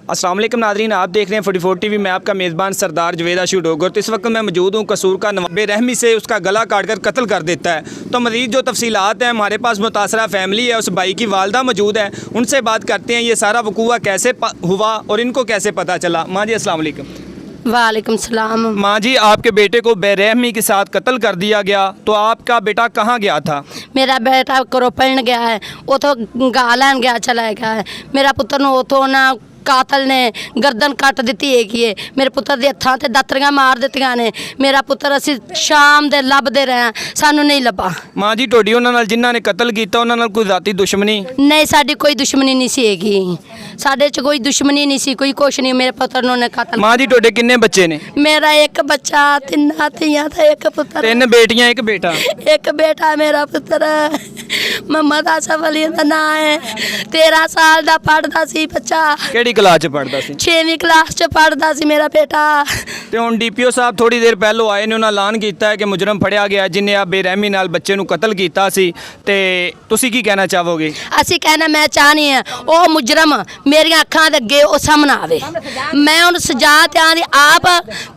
अस्सलाम वालेकुम नाज़रीन, आप देख रहे हैं 44 टीवी। मैं आपका मेज़बान सरदार जवेद आशू डोगर। तो इस वक्त मैं मौजूद हूँ कसूर का बेरहमी से उसका गला काट कर कत्ल कर देता है। तो मज़ीद जो तफसीलात हैं, हमारे पास मुतासरा फैमिली है, उस भाई की वालदा मौजूद है, उनसे बात करते हैं ये सारा वकूआ कैसे हुआ और इनको कैसे पता चला। माँ जी अस्सलाम वालेकुम। वालेकुम सलाम। माँ जी, आपके बेटे को बेरहमी के साथ कत्ल कर दिया गया, तो आपका बेटा कहाँ गया था? मेरा बेटा करोपण गया है, वो तो गालन गया चला गया है। मेरा पुत्र वो तो ना कातल ने गर्दन कट दी है। मेरे पुत्र के हत्थों से दातरियां मार दित्तियां ने। मेरा पुत्र असी शाम दे लभदे रहे, सानू नहीं लभा। माँ जी, ਤੁਹਾਡੀ ਉਹਨਾਂ ਨਾਲ ਜਿਨ੍ਹਾਂ ਨੇ ਕਤਲ ਕੀਤਾ ਉਹਨਾਂ ਨਾਲ ਕੋਈ ਜ਼ਾਤੀ ਦੁਸ਼ਮਣੀ? नहीं, साडी कोई दुश्मनी नहीं सी हैगी, साडे च कोई दुश्मनी नहीं सी, कोई कुछ नहीं। मेरे पुत्र ने कतल। माँ जी, ਤੁਹਾਡੇ किन्ने बच्चे ने? मेरा एक बच्चा, तीन धीआं ते एक पुत्र। 3 बेटियां 1 बेटा। एक बेटा मेरा पुत्र मोहम्मद आसफ अली दा नाम है, 13 साल दा पढ़दा सी बच्चा। ਕਿਹੜੀ ਕਲਾਸ ਚ ਪੜਦਾ ਸੀ? 6ਵੀਂ ਕਲਾਸ ਚ ਪੜਦਾ ਸੀ ਮੇਰਾ ਬੇਟਾ। ਤੇ ਹੁਣ ਡੀਪੀਓ ਸਾਹਿਬ ਥੋੜੀ ਦੇਰ ਪਹਿਲੋਂ ਆਏ ਨੇ, ਉਹਨਾਂ ਐਲਾਨ ਕੀਤਾ ਹੈ ਕਿ ਮੁਜਰਮ ਫੜਿਆ ਗਿਆ ਜਿਨੇ ਆ ਬੇਰਹਿਮੀ ਨਾਲ ਬੱਚੇ ਨੂੰ ਕਤਲ ਕੀਤਾ ਸੀ। ਤੇ ਤੁਸੀਂ ਕੀ ਕਹਿਣਾ ਚਾਹੋਗੇ? ਅਸੀਂ ਕਹਿਣਾ, ਮੈਂ ਚਾਹਨੀ ਆ ਉਹ ਮੁਜਰਮ ਮੇਰੀਆਂ ਅੱਖਾਂ ਦੇ ਅੱਗੇ ਉਹ ਸਾਹਮਣੇ ਆਵੇ। ਮੈਂ ਉਹਨੂੰ ਸਜ਼ਾ ਤੇ ਆਂਦੀ ਆਪ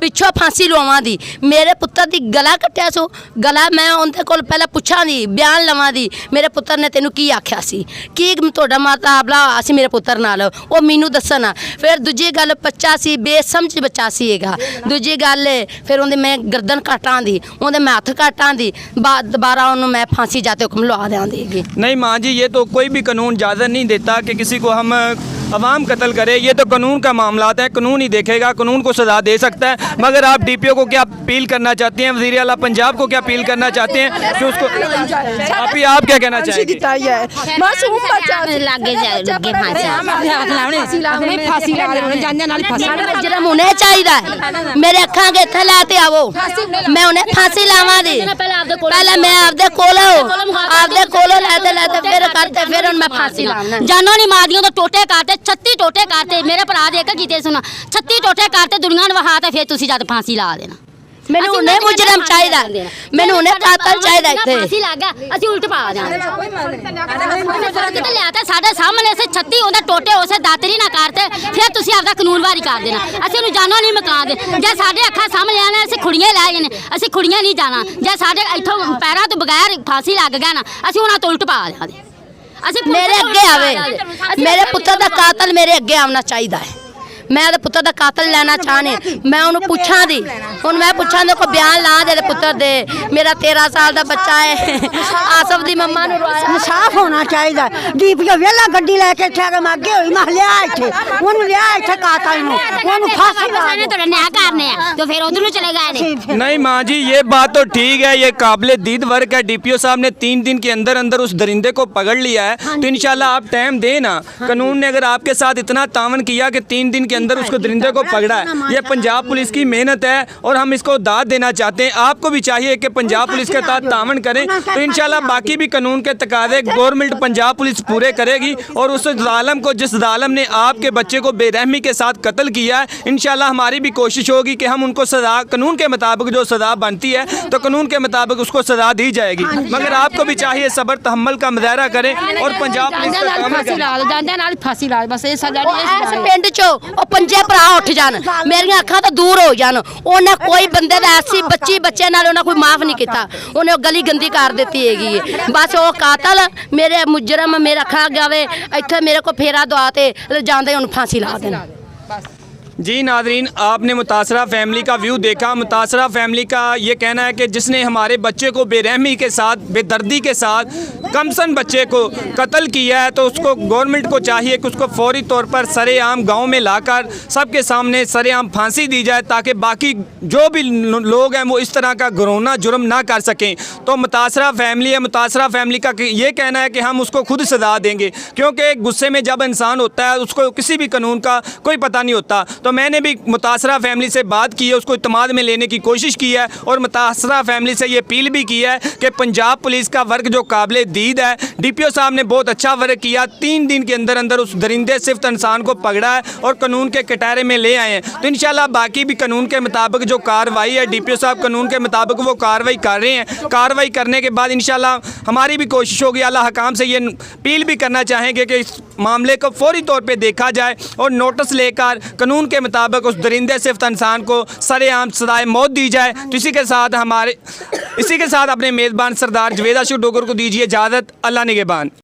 ਪਿੱਛੋਂ ਫਾਂਸੀ ਲਵਾਵਾਂ ਦੀ। ਮੇਰੇ ਪੁੱਤਰ ਦੀ ਗਲਾ ਕੱਟਿਆ ਸੋ ਗਲਾ ਮੈਂ ਉਹਦੇ ਕੋਲ ਪਹਿਲਾਂ ਪੁੱਛਾਂ ਦੀ, ਬਿਆਨ ਲਵਾਂ ਦੀ, ਮੇਰੇ ਪੁੱਤਰ ਨੇ ਤੈਨੂੰ ਕੀ ਆਖਿਆ ਸੀ, ਕੀ ਤੁਹਾਡਾ ਮੁਕਾਬਲਾ ਹੋਇਆ ਸੀ ਮੇਰੇ ਪੁੱਤਰ ਨਾਲ, ਉਹ ਮੈਨੂੰ ਦੱਸਣ। ਫਿਰ ਦੂਜੀ ਗੱਲ, ਬੱਚਾ ਸੀ, ਬੇਸਮਝ ਬੱਚਾ ਸੀ ਹੈਗਾ। ਦੂਜੀ ਗੱਲ ਫਿਰ ਉਹਦੇ ਮੈਂ ਗਰਦਨ ਕਾਟਾਂ ਦੀ, ਉਹਦੇ ਮੈਂ ਹੱਥ ਕਾਟਾਂ ਦੀ, दोबारा ਉਹਨੂੰ मैं फांसी जाते हुक्म लगा देंगे। नहीं माँ जी, ये तो कोई भी कानून इजाज़त नहीं देता कि किसी को हम अवाम कत्ल करे। ये तो कानून का मामला है, कानून ही देखेगा, कानून को सज़ा दे सकता है। मगर आप डीपीओ को क्या अपील करना चाहते हैं, वज़ीर आला पंजाब को क्या अपील करना चाहते हैं कि उसको आप क्या कहना चाहेंगे? मुजरम उन्हें चाहिए, मेरे अखा के इत्थे लाते आवो, मैं उन्हें फांसी लावा दी। पहले मैं आपदे कोलो लाते फिर करते फिर मैं फांसी लाना। जानो नहीं मादियों तो टोटे काटे, 36 टोटे काटे मेरे भरा दे के कीते सुना, 36 टोटे काटे दुनिया ने वहां फिर तुसी जद फांसी ला देना। मैंने उन्हें मुजरम चाहिए, मैंने उन्हें कातल चाहिए थे। फांसी ला गया असि उल्ट पा जाना किते लियाता साडे सामने से 36 ओंदा टोटे उसे दातरी ना करते फिर तुसी आपदा कानून वारी कर देना। असि नु जानो नहीं मका दे, जे साडे अखा सामने आने असि खुड़ियां ला गए ने, असि खुड़ियां नहीं जाना। जे साडे इथों पैरां तो बगैर फांसी लग गया ना, असि उन्हां तो उल्ट पा देना। मेरे अगे आवे, मेरे पुत्र का कातल मेरे अगे आना चाहिए है। मैं तो पुत्र का कातल लेना चाहनी, मैं उन्होंने पूछा दी, हूँ मैं पूछा दे को बयान ला दे पुत्र दे। मेरा 13 साल का बच्चा है, आसफ की मम्मा इंसाफ होना चाहिए। डीपीओ वेला गड्डी लेके अगे हुई मैं लिया इत्थे, उन्होंने लिया इत्थे कातल नूं, उन्होंने फांसी ला दी। तो न्याय करने तो फिर उधर चले गए। नहीं माँ जी, ये बात तो ठीक है, ये काबिल दीद वर्क है। डीपीओ साहब ने 3 दिन के अंदर अंदर उस दरिंदे को पकड़ लिया है, तो इंशाल्लाह आप टाइम देना। कानून ने अगर आपके साथ इतना तावन किया कि 3 दिन के अंदर उसको दरिंदे को पकड़ा है, ये पंजाब पुलिस की मेहनत है और हम इसको दाद देना चाहते हैं। आपको भी चाहिए कि पंजाब पुलिस के साथ तावन करें, तो इंशाल्लाह बाकी भी कानून के तकाज़े गवर्नमेंट पंजाब पुलिस पूरे करेगी। और उस जालिम को, जिस जालिम ने आपके बच्चे को बेरहमी के साथ कत्ल किया है, इंशाल्लाह हमारी भी कोशिश होगी कि हम उनको सज़ा कानून के मुताबिक जो सज़ा बनती है तो कानून के मुताबिक उसको सज़ा दी जाएगी। मगर आपको भी चाहिए सब्र तहम्मुल का मुजाहरा करें और पंजाब पुलिस का काम करें। फांसी ला बस ये सजा नहीं। पिंड चो पंजे भरा उठ जान, मेरिया अखा तो दूर हो जान। उन्हें कोई बंदे ऐसी बच्चे नाल उन्हें कोई माफ नहीं किया, उन्हें गली गंदी कर दी है। बस वो कातल मेरे मुजरम मेरे अखा गए इत्थे मेरे को फेरा दवाते जाते उन्हें फांसी ला देना। जी नाज़रीन, आपने मुतासरा फैमिली का व्यू देखा। मुतासरा फैमिली का ये कहना है कि जिसने हमारे बच्चे को बेरहमी के साथ, बेदर्दी के साथ, कमसन बच्चे को कत्ल किया है, तो उसको गवर्नमेंट को चाहिए कि उसको फौरी तौर पर सरेआम गांव में लाकर सबके सामने सरेआम फांसी दी जाए, ताकि बाकी जो भी लोग हैं वो इस तरह का घिनौना जुर्म ना कर सकें। तो मुतासरा फैमिली है, मुतासरा फैमिली का ये कहना है कि हम उसको खुद सज़ा देंगे, क्योंकि गुस्से में जब इंसान होता है उसको किसी भी कानून का कोई पता नहीं होता। तो मैंने भी मुतासरा फैमिली से बात की है, उसको इत्मीनान में लेने की कोशिश की है और मुतासरा फैमिली से ये अपील भी की है कि पंजाब पुलिस का वर्क जो काबिल दीद है, डीपीओ साहब ने बहुत अच्छा वर्क किया। 3 दिन के अंदर अंदर उस दरिंदे सिफ्त इंसान को पकड़ा है और कानून के कटारे में ले आए हैं। तो इंशाल्लाह बाकी भी कानून के मुताबिक जो कार्रवाई है, डीपीओ साहब कानून के मुताबिक वो कार्रवाई कर रहे हैं। कार्रवाई करने के बाद इंशाल्लाह हमारी भी कोशिश होगी, आला हकाम से ये अपील भी करना चाहेंगे कि मामले को फौरी तौर पे देखा जाए और नोटिस लेकर कानून के मुताबिक उस दरिंदे सिफ्त इंसान को सरेआम सजाए मौत दी जाए। तो इसी के साथ अपने मेज़बान सरदार जवेद आशिक डोगर को दीजिए इजाज़त। अल्लाह निगहबान।